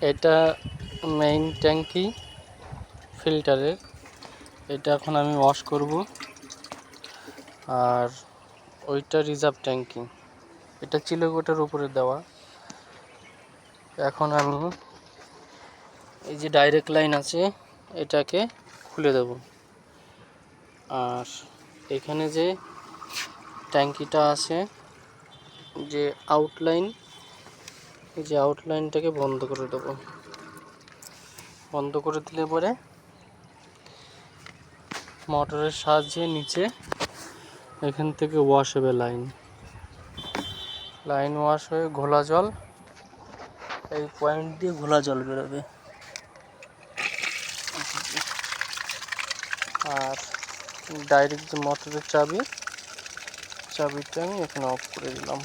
এটা মেইন ট্যাঙ্কি ফিল্টারের, এটা এখন আমি ওয়াশ করব। আর ওইটা রিজার্ভ ট্যাঙ্কি, এটা চিলেকোটার উপরে দেওয়া। এখন আমি এই যে ডাইরেক্ট লাইন আছে এটাকে খুলে দেব। আর এখানে যে ট্যাঙ্কিটা আছে, যে আউটলাইন, এই যে আউটলাইনটাকে বন্ধ করে দেব। বন্ধ করে দিলে পরে মোটরের সাহায্যে নিচে এখান থেকে ওয়াশ হবে লাইন ওয়াশ হয়ে ঘোলা জল এই পয়েন্ট দিয়ে ঘোলা জল বেরোবে। আর ডাইরেক্ট যে মোটরের চাবিটা আমি এখানে অফ করে দিলাম।